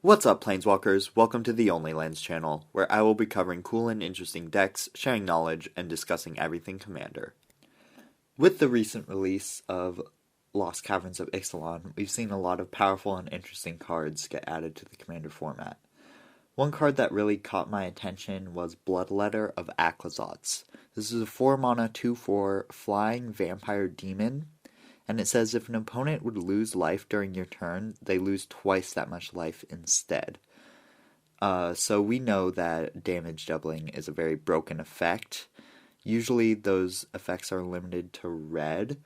What's up, Planeswalkers? Welcome to the Only Lands channel, where I will be covering cool and interesting decks, sharing knowledge, and discussing everything Commander. With the recent release of Lost Caverns of Ixalan, we've seen a lot of powerful and interesting cards get added to the Commander format. One card that really caught my attention was Bloodletter of Aclazotz. This is a 4-mana 2/4 flying vampire demon, and it says if an opponent would lose life during your turn, they lose twice that much life instead. So we know that damage doubling is a very broken effect. Usually those effects are limited to red.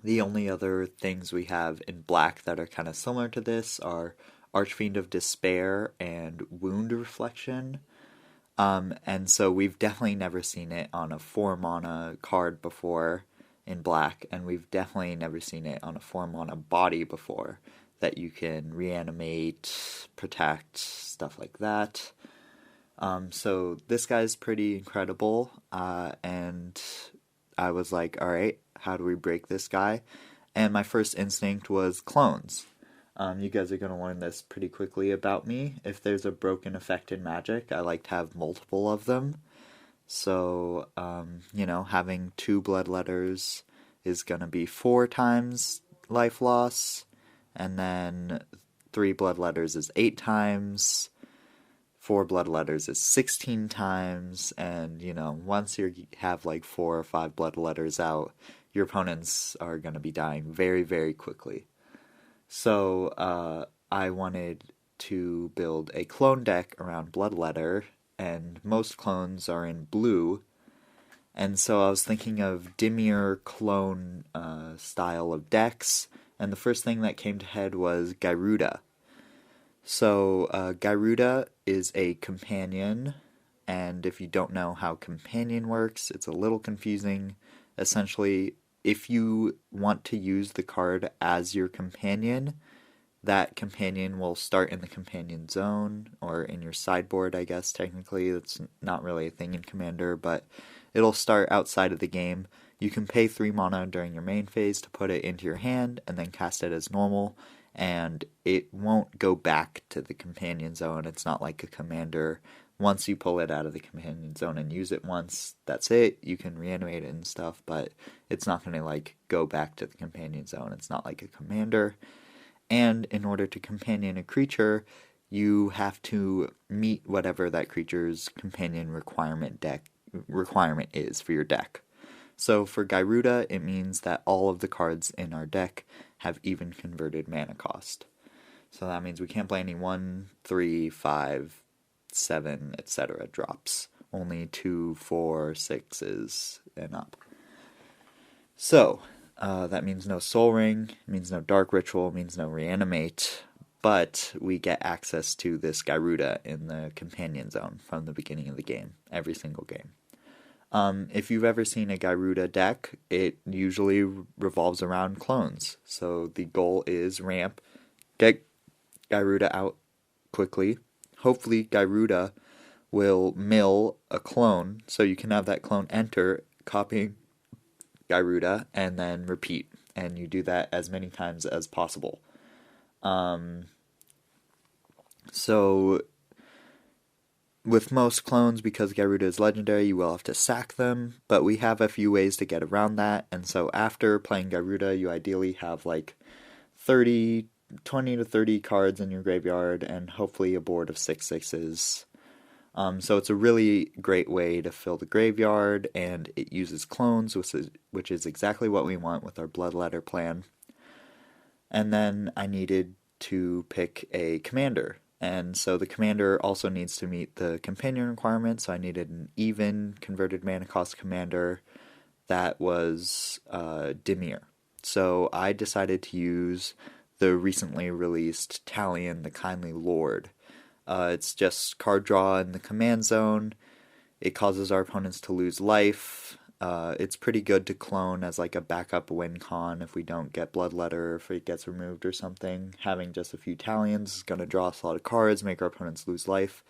The only other things we have in black that are kind of similar to this are Archfiend of Despair and Wound Reflection. And so we've definitely never seen it on a 4-mana card before in black, and we've definitely never seen it on a 4-mana body before that you can reanimate, protect, stuff like that. So this guy's pretty incredible, and I was like, alright, how do we break this guy? And my first instinct was clones. You guys are going to learn this pretty quickly about me. If there's a broken effect in Magic, I like to have multiple of them. So, having 2 Bloodletters is going to be 4 times life loss, and then 3 Bloodletters is 8 times, 4 Bloodletters is 16 times, and, once you have like 4 or 5 Bloodletters out, your opponents are going to be dying very, very quickly. So, I wanted to build a clone deck around Bloodletter, and most clones are in blue, and so I was thinking of Dimir clone style of decks, and the first thing that came to head was Gyruda. So Gyruda is a companion, and if you don't know how companion works, it's a little confusing. Essentially, if you want to use the card as your companion, that companion will start in the companion zone, or in your sideboard, I guess, technically. That's not really a thing in Commander, but it'll start outside of the game. You can pay 3 mana during your main phase to put it into your hand, and then cast it as normal, and it won't go back to the companion zone. It's not like a Commander. Once you pull it out of the companion zone and use it once, that's it. You can reanimate it and stuff, but it's not going to, go back to the companion zone. It's not like a Commander. And in order to companion a creature, you have to meet whatever that creature's companion requirement is for your deck. So for Gyruda, it means that all of the cards in our deck have even converted mana cost. So that means we can't play any 1, 3, 5, 7, etc. drops. Only 2, 4, 6s and up. So that means no Soul Ring, means no Dark Ritual, means no Reanimate, but we get access to this Gyruda in the Companion Zone from the beginning of the game, every single game. If you've ever seen a Gyruda deck, it usually revolves around clones. So the goal is ramp, get Gyruda out quickly. Hopefully Gyruda will mill a clone, so you can have that clone enter, copying Gyruda, and then repeat. And you do that as many times as possible. So with most clones, because Gyruda is legendary, you will have to sack them, but we have a few ways to get around that, and so after playing Gyruda, you ideally have 20 to 30 cards in your graveyard, and hopefully a board of 6/6s. So it's a really great way to fill the graveyard, and it uses clones, which is exactly what we want with our Bloodletter plan. And then I needed to pick a commander, and so the commander also needs to meet the companion requirement, so I needed an even converted mana cost commander that was Dimir. So I decided to use the recently released Talion, the Kindly Lord. It's just card draw in the command zone. It causes our opponents to lose life. It's pretty good to clone as a backup Wincon if we don't get Bloodletter, if it gets removed or something. Having just a few Talions is going to draw us a lot of cards, make our opponents lose life.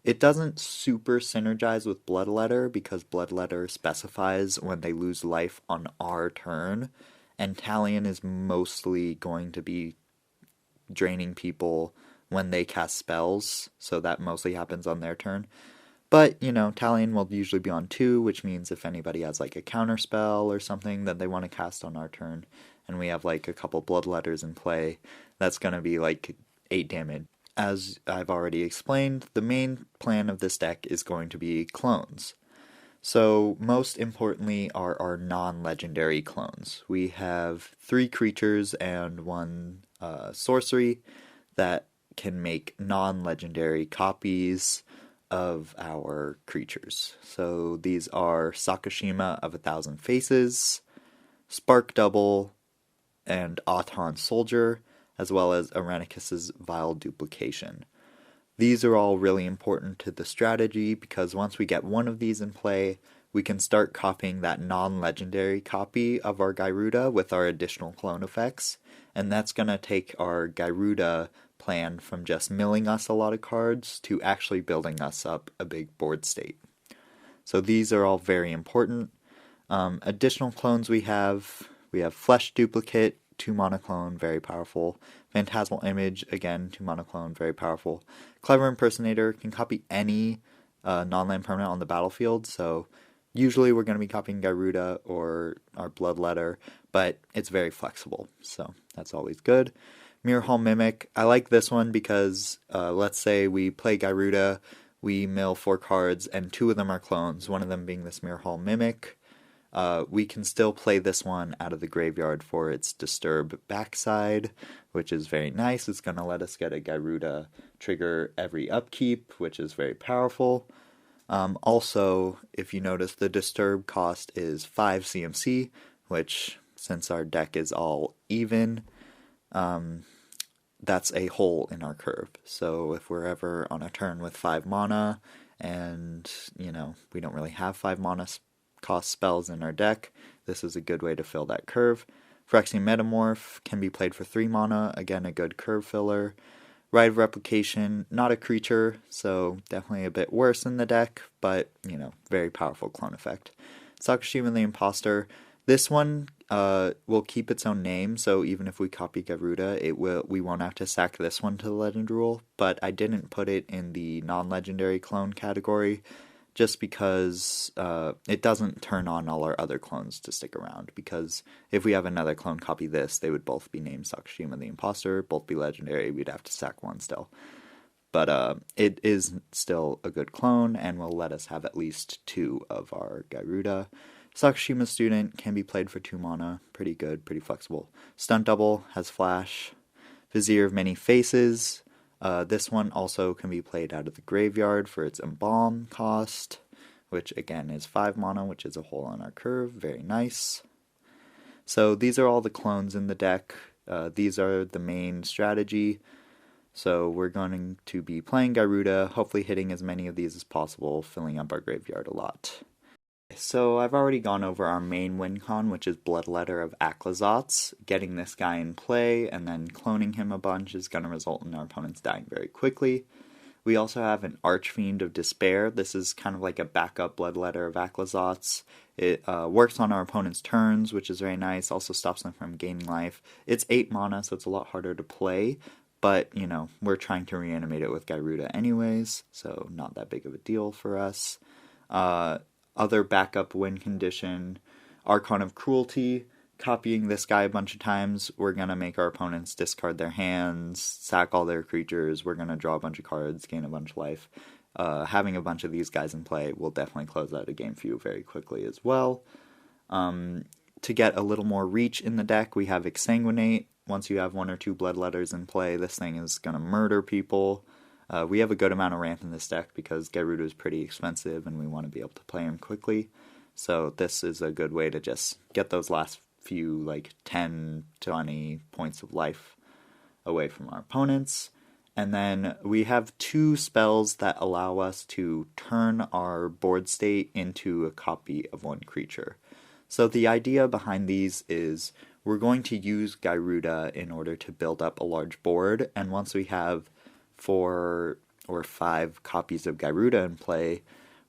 It doesn't super synergize with Bloodletter because Bloodletter specifies when they lose life on our turn, and Talion is mostly going to be draining people when they cast spells, so that mostly happens on their turn. But, Talion will usually be on 2, which means if anybody has like a counter spell or something that they want to cast on our turn, and we have like a couple Bloodletters in play, that's going to be like 8 damage. As I've already explained, the main plan of this deck is going to be clones. So most importantly are our non-legendary clones. We have 3 creatures and 1 sorcery that can make non-legendary copies of our creatures. So these are Sakashima of 1,000 Faces, Spark Double, and Auton Soldier, as well as Arenicus's Vile Duplication. These are all really important to the strategy because once we get one of these in play, we can start copying that non-legendary copy of our Gyruda with our additional clone effects, and that's going to take our Gyruda plan from just milling us a lot of cards to actually building us up a big board state. So these are all very important. Additional clones we have Flesh Duplicate, 2 mana clone, very powerful. Phantasmal Image, again, 2 mana clone, very powerful. Clever Impersonator can copy any non-land permanent on the battlefield, so usually we're going to be copying Gyruda or our Bloodletter, but it's very flexible, so that's always good. Mirror Hall Mimic, I like this one because let's say we play Gyruda, we mill 4 cards, and 2 of them are clones, one of them being this Mirror Hall Mimic. We can still play this one out of the graveyard for its Disturb backside, which is very nice. It's going to let us get a Gyruda trigger every upkeep, which is very powerful. Also, if you notice, the Disturb cost is 5 CMC, which, since our deck is all even, that's a hole in our curve. So if we're ever on a turn with 5 mana, and, we don't really have 5 mana cost spells in our deck, this is a good way to fill that curve. Phyrexian Metamorph can be played for 3 mana, again a good curve filler. Rite of Replication, not a creature, so definitely a bit worse in the deck, but, very powerful clone effect. Sakashima the Imposter, this one will keep its own name, so even if we copy Gyruda, we won't have to sack this one to the Legend Rule, but I didn't put it in the non-legendary clone category, just because it doesn't turn on all our other clones to stick around, because if we have another clone copy this, they would both be named Sakashima the Imposter, both be legendary, we'd have to sack one still. But it is still a good clone, and will let us have at least 2 of our Gyruda. Sakashima Student can be played for 2 mana, pretty good, pretty flexible. Stunt Double has Flash. Vizier of Many Faces, this one also can be played out of the graveyard for its Embalm cost, which again is 5 mana, which is a hole on our curve, very nice. So these are all the clones in the deck, these are the main strategy, so we're going to be playing Gyruda, hopefully hitting as many of these as possible, filling up our graveyard a lot. So I've already gone over our main Wincon, which is Bloodletter of Aclazotz. Getting this guy in play and then cloning him a bunch is going to result in our opponents dying very quickly. We also have an Archfiend of Despair. This is kind of like a backup Bloodletter of Aclazotz. It works on our opponent's turns, which is very nice. Also stops them from gaining life. It's 8 mana, so it's a lot harder to play. But, we're trying to reanimate it with Gyruda anyways, so not that big of a deal for us. Other backup win condition, Archon of Cruelty. Copying this guy a bunch of times, we're going to make our opponents discard their hands, sack all their creatures, we're going to draw a bunch of cards, gain a bunch of life. Having a bunch of these guys in play will definitely close out a game for you very quickly as well. To get a little more reach in the deck, we have Exsanguinate. Once you have 1 or 2 Bloodletters in play, this thing is going to murder people. We have a good amount of ramp in this deck because Gyruda is pretty expensive and we want to be able to play him quickly. So this is a good way to just get those last few, 10, 20 points of life away from our opponents. And then we have 2 spells that allow us to turn our board state into a copy of 1 creature. So the idea behind these is we're going to use Gyruda in order to build up a large board, and once we have 4 or 5 copies of Gyruda in play,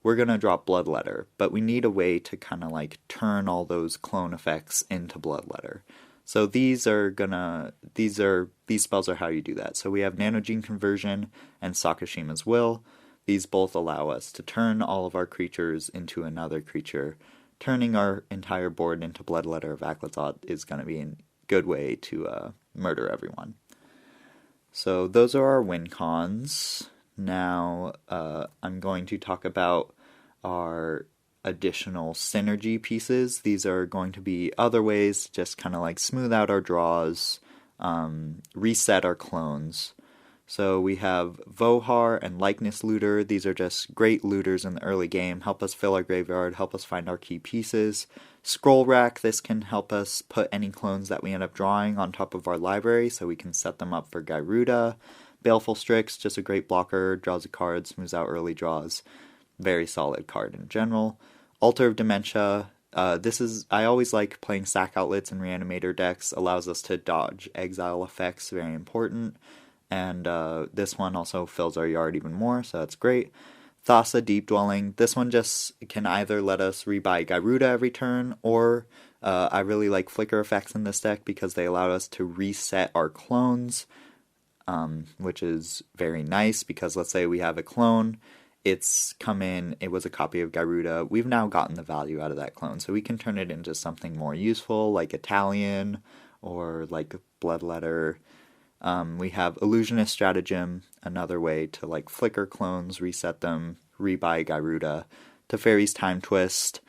we're going to drop Bloodletter, but we need a way to kind of turn all those clone effects into Bloodletter. So these spells are how you do that. So we have Nanogene Conversion and Sakashima's Will. These both allow us to turn all of our creatures into another creature. Turning our entire board into Bloodletter of Aclazotz is going to be a good way to murder everyone. So those are our Wincons. Now I'm going to talk about our additional synergy pieces. These are going to be other ways to just kind of like smooth out our draws, reset our clones. So we have Vohar and Likeness Looter. These are just great looters in the early game, help us fill our graveyard, help us find our key pieces. Scroll Rack, this can help us put any clones that we end up drawing on top of our library so we can set them up for Gyruda. Baleful Strix, just a great blocker, draws a card, smooths out early draws. Very solid card in general. Altar of Dementia, I always like playing Sack Outlets and Reanimator decks, allows us to dodge exile effects, very important. And this one also fills our yard even more, so that's great. Thassa Deep Dwelling, this one just can either let us rebuy Gyruda every turn, or I really like flicker effects in this deck because they allow us to reset our clones, which is very nice because let's say we have a clone, it's come in, it was a copy of Gyruda, we've now gotten the value out of that clone, so we can turn it into something more useful, like Talion, or like Bloodletter. We have Illusionist Stratagem, another way to like flicker clones, reset them, rebuy Gyruda. Teferi's Time Twist.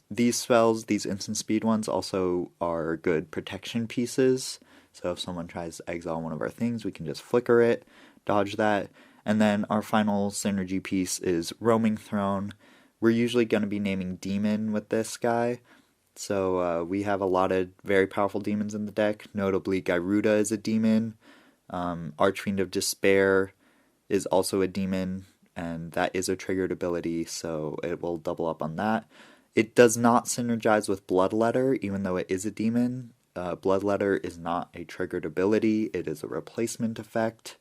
These spells, these instant speed ones, also are good protection pieces. So if someone tries to exile one of our things, we can just flicker it, dodge that. And then our final synergy piece is Roaming Throne. We're usually going to be naming Demon with this guy. So we have a lot of very powerful demons in the deck. Notably, Gyruda is a demon. Archfiend of Despair is also a demon, and that is a triggered ability, so it will double up on that. It does not synergize with Bloodletter, even though it is a demon. Bloodletter is not a triggered ability, it is a replacement effect.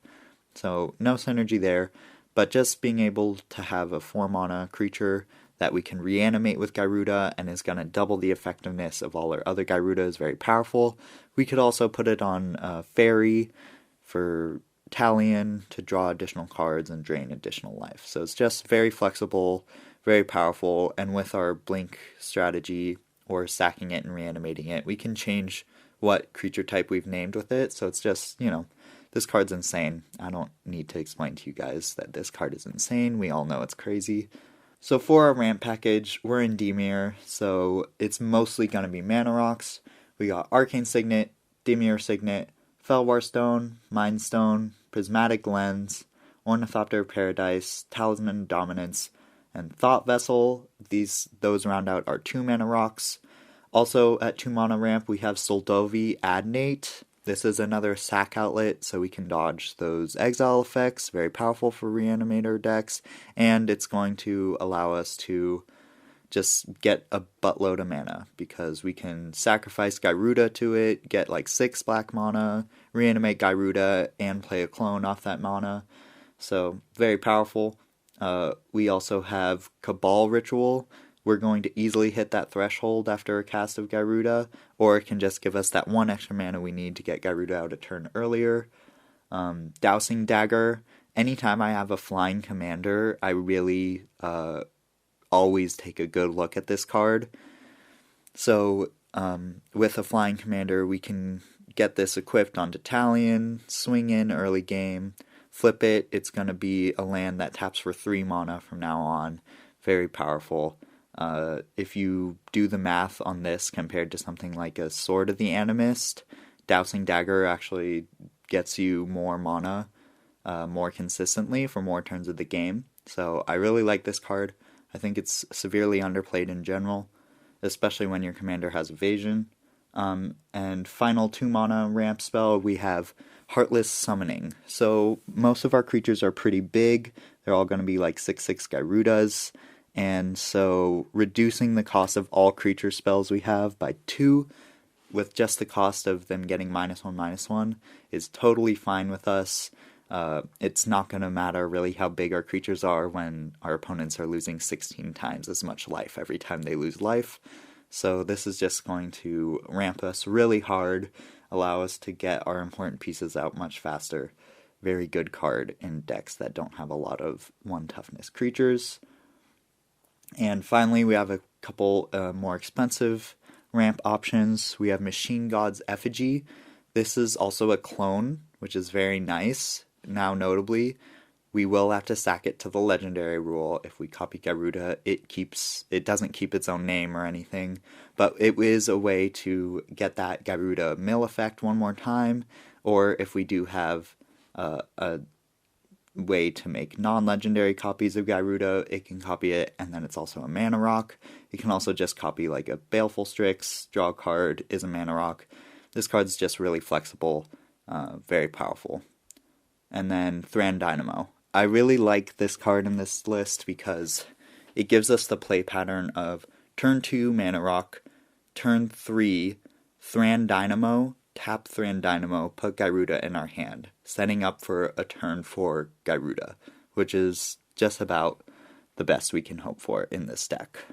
So no synergy there, but just being able to have a 4-mana creature that we can reanimate with Gyruda and is going to double the effectiveness of all our other Gyruda is very powerful. We could also put it on Fairy for Talion to draw additional cards and drain additional life. So it's just very flexible, very powerful, and with our Blink strategy or sacking it and reanimating it, we can change what creature type we've named with it. So it's just, this card's insane. I don't need to explain to you guys that this card is insane. We all know it's crazy. So for our ramp package, we're in Dimir, so it's mostly going to be Mana Rocks. We got Arcane Signet, Dimir Signet, Felwar Stone, Mind Stone, Prismatic Lens, Ornithopter of Paradise, Talisman of Dominance, and Thought Vessel. Those round out our 2 Mana Rocks. Also at 2 mana ramp, we have Soldovi Adnate. This is another sack outlet, so we can dodge those exile effects, very powerful for Reanimator decks, and it's going to allow us to just get a buttload of mana, because we can sacrifice Gyruda to it, get like 6 black mana, reanimate Gyruda, and play a clone off that mana, so very powerful. We also have Cabal Ritual. We're going to easily hit that threshold after a cast of Gyruda, or it can just give us that 1 extra mana we need to get Gyruda out a turn earlier. Dowsing Dagger. Anytime I have a flying commander, I really always take a good look at this card. So with a flying commander, we can get this equipped onto Talion, swing in early game, flip it. It's going to be a land that taps for 3 mana from now on. Very powerful. If you do the math on this compared to something like a Sword of the Animist, Dowsing Dagger actually gets you more mana more consistently for more turns of the game. So I really like this card. I think it's severely underplayed in general, especially when your commander has evasion. And final 2 mana ramp spell, we have Heartless Summoning. So most of our creatures are pretty big. They're all going to be like 6/6 Gyrudas. And so reducing the cost of all creature spells we have by 2, with just the cost of them getting -1/-1, is totally fine with us. It's not going to matter really how big our creatures are when our opponents are losing 16 times as much life every time they lose life. So this is just going to ramp us really hard, allow us to get our important pieces out much faster. Very good card in decks that don't have a lot of 1 toughness creatures. And finally, we have a couple more expensive ramp options. We have Machine God's Effigy. This is also a clone, which is very nice. Now, notably, we will have to sack it to the legendary rule. If we copy Garuda, it doesn't keep its own name or anything, but it is a way to get that Garuda mill effect one more time, or if we do have a way to make non-legendary copies of Garuda, it can copy it, and then it's also a mana rock. It can also just copy like a Baleful Strix, draw a card, is a mana rock. This card's just really flexible, very powerful. And then Thran Dynamo. I really like this card in this list because it gives us the play pattern of turn 2 mana rock, turn 3 Thran Dynamo, tap Thran Dynamo, put Garuda in our hand, setting up for a turn 4 Garuda, which is just about the best we can hope for in this deck.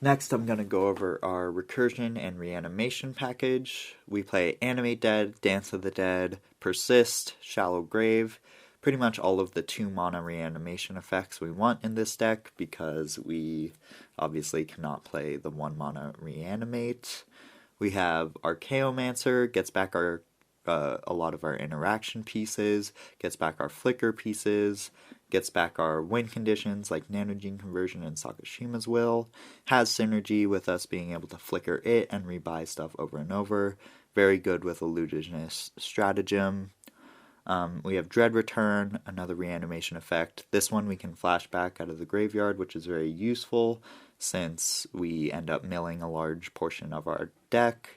Next, I'm going to go over our Recursion and Reanimation package. We play Animate Dead, Dance of the Dead, Persist, Shallow Grave, pretty much all of the 2-mana reanimation effects we want in this deck, because we obviously cannot play the 1-mana Reanimate. We have Archaeomancer, gets back our a lot of our interaction pieces, gets back our flicker pieces, gets back our win conditions like Nanogene Conversion and Sakashima's Will, has synergy with us being able to flicker it and rebuy stuff over and over, very good with Elusiveness Stratagem. We have Dread Return, another reanimation effect. This one we can flash back out of the graveyard, which is very useful since we end up milling a large portion of our deck.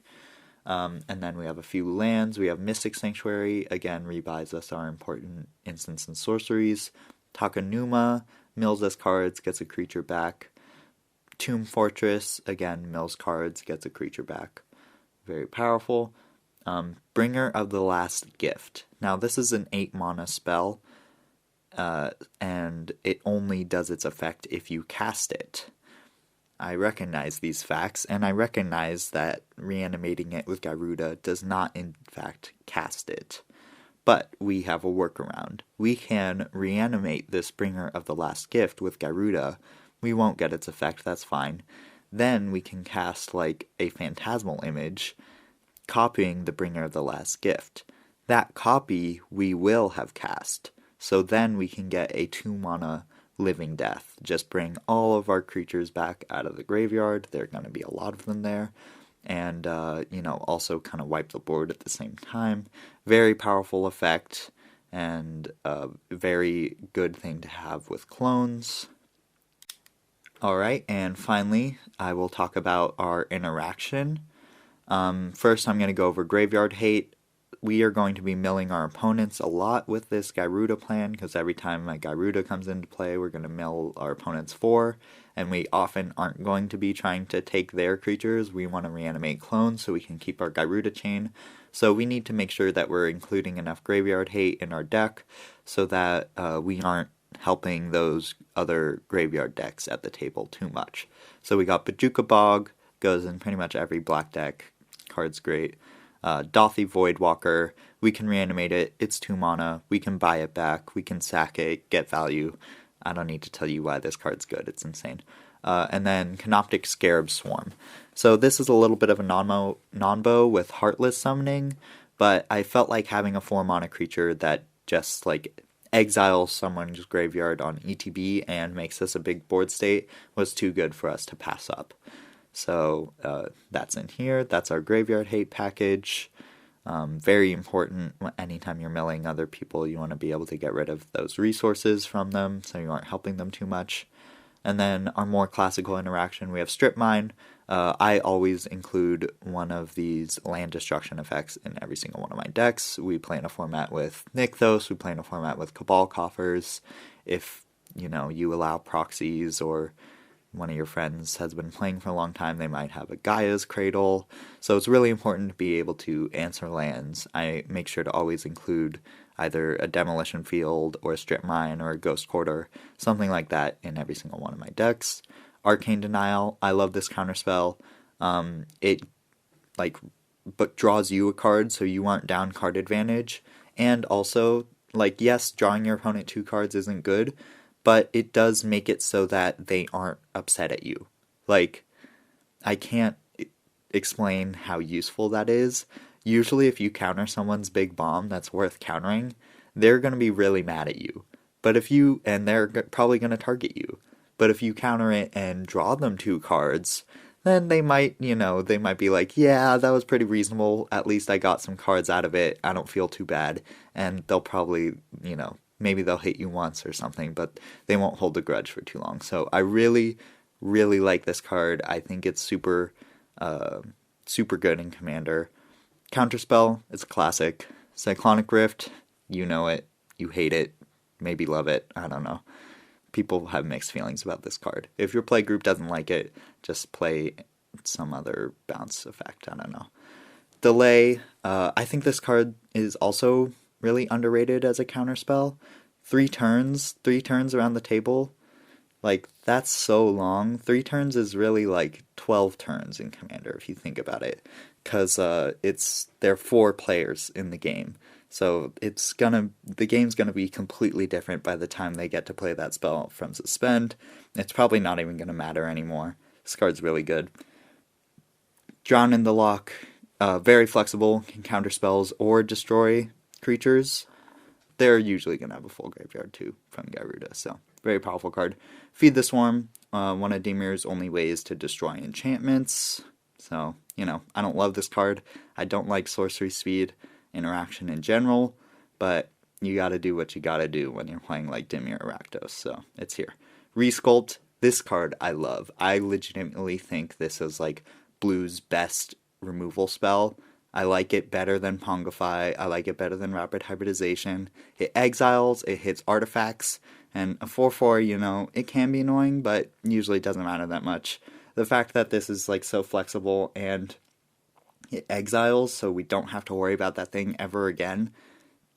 And then we have a few lands. We have Mystic Sanctuary, again rebuys us our important instants and sorceries. Takanuma mills us cards, gets a creature back. Tomb Fortress, again mills cards, gets a creature back. Very powerful. Bringer of the Last Gift. Now this is an 8-mana spell, and it only does its effect if you cast it. I recognize these facts, and I recognize that reanimating it with Garuda does not in fact cast it. But we have a workaround. We can reanimate this Bringer of the Last Gift with Garuda. We won't get its effect, that's fine. Then we can cast like a Phantasmal Image, copying the Bringer of the Last Gift. That copy we will have cast, so then we can get a 2-mana Living Death. Just bring all of our creatures back out of the graveyard. There are going to be a lot of them there. And, also kind of wipe the board at the same time. Very powerful effect, and a very good thing to have with clones. Alright, and finally, I will talk about our interaction. First, I'm going to go over Graveyard Hate. We are going to be milling our opponents a lot with this Garuda plan, because every time a Garuda comes into play, we're going to mill our opponents 4, and we often aren't going to be trying to take their creatures. We want to reanimate clones so we can keep our Garuda chain. So we need to make sure that we're including enough Graveyard Hate in our deck so that we aren't helping those other graveyard decks at the table too much. So we got Bojuka Bog, goes in pretty much every black deck. Card's great. Dothy Voidwalker, we can reanimate it, it's 2 mana, we can buy it back, we can sack it, get value. I don't need to tell you why this card's good, it's insane. And then Canoptic Scarab Swarm. So this is a little bit of a non-bow with Heartless Summoning, but I felt like having a 4 mana creature that just like exiles someone's graveyard on ETB and makes us a big board state was too good for us to pass up. So that's in here. That's our Graveyard Hate package. Very important. Anytime you're milling other people, you want to be able to get rid of those resources from them so you aren't helping them too much. And then our more classical interaction, we have Strip Mine. I always include one of these land destruction effects in every single one of my decks. We play in a format with Nykthos. We play in a format with Cabal Coffers. If you allow proxies, or one of your friends has been playing for a long time, they might have a Gaia's Cradle. So it's really important to be able to answer lands. I make sure to always include either a Demolition Field or a Strip Mine or a Ghost Quarter, something like that in every single one of my decks. Arcane Denial, I love this counterspell. It like but draws you a card, so you aren't down card advantage. And also, like, yes, drawing your opponent 2 cards isn't good, but it does make it so that they aren't upset at you. Like, I can't explain how useful that is. Usually if you counter someone's big bomb that's worth countering, they're going to be really mad at you. But if you, and they're probably going to target you. But if you counter it and draw them 2 cards, then they might, they might be like, yeah, that was pretty reasonable. At least I got some cards out of it. I don't feel too bad. And they'll probably, maybe they'll hit you once or something, but they won't hold a grudge for too long. So I really, really like this card. I think it's super good in Commander. Counterspell, it's a classic. Cyclonic Rift, you know it, you hate it, maybe love it, I don't know. People have mixed feelings about this card. If your play group doesn't like it, just play some other bounce effect, I don't know. Delay, I think this card is also really underrated as a counterspell. 3 turns around the table, like, that's so long. 3 turns is really like 12 turns in Commander, if you think about it. Because there are 4 players in the game. So the game's gonna be completely different by the time they get to play that spell from Suspend. It's probably not even gonna matter anymore. This card's really good. Drown in the Lock, very flexible, can counter spells or destroy creatures. They're usually gonna have a full graveyard too from Garuda, so very powerful card. Feed the Swarm, one of Dimir's only ways to destroy enchantments. So, I don't love this card. I don't like sorcery speed interaction in general, but you gotta do what you gotta do when you're playing like Dimir or Rakdos, so it's here. Resculpt, this card I love. I legitimately think this is like Blue's best removal spell. I like it better than Pongify. I like it better than Rapid Hybridization. It exiles, it hits artifacts, and a 4/4, it can be annoying, but usually doesn't matter that much. The fact that this is like so flexible and it exiles, so we don't have to worry about that thing ever again.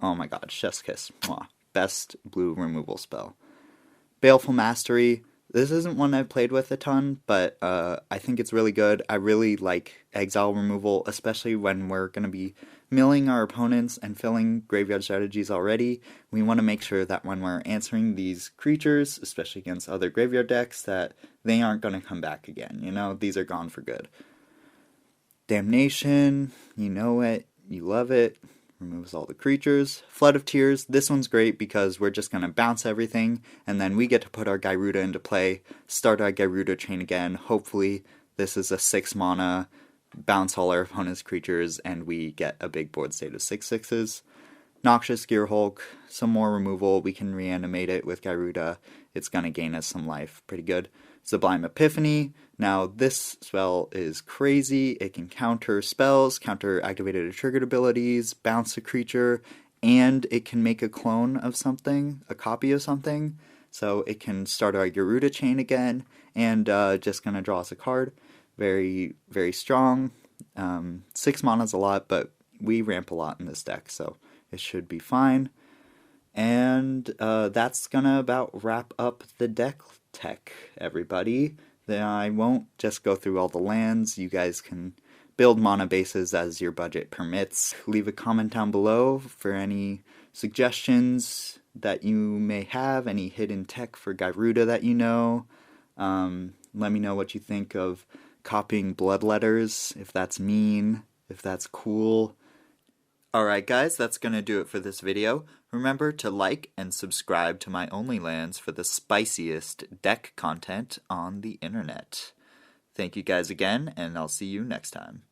Oh my god, chef's kiss. Mwah. Best blue removal spell. Baleful Mastery. This isn't one I've played with a ton, but I think it's really good. I really like exile removal, especially when we're going to be milling our opponents and filling graveyard strategies already. We want to make sure that when we're answering these creatures, especially against other graveyard decks, that they aren't going to come back again. These are gone for good. Damnation, you know it, you love it, removes all the creatures. Flood of Tears, this one's great because we're just going to bounce everything, and then we get to put our Garuda into play, start our Garuda chain again. Hopefully this is a 6 mana, bounce all our opponent's creatures, and we get a big board state of 6/6s. Noxious Gearhulk, some more removal, we can reanimate it with Garuda, it's going to gain us some life, pretty good. Sublime Epiphany, now this spell is crazy, it can counter spells, counter activated or triggered abilities, bounce a creature, and it can make a clone of something, a copy of something, so it can start our Garuda chain again, and just going to draw us a card. Very, very strong. 6 mana's a lot, but we ramp a lot in this deck, so it should be fine. And that's gonna about wrap up the deck tech, everybody. Then I won't just go through all the lands. You guys can build mana bases as your budget permits. Leave a comment down below for any suggestions that you may have, any hidden tech for Garuda that you know. Let me know what you think of copying Bloodletters, if that's mean, if that's cool. Alright guys, that's gonna do it for this video. Remember to like and subscribe to my OnlyLands for the spiciest deck content on the internet. Thank you guys again, and I'll see you next time.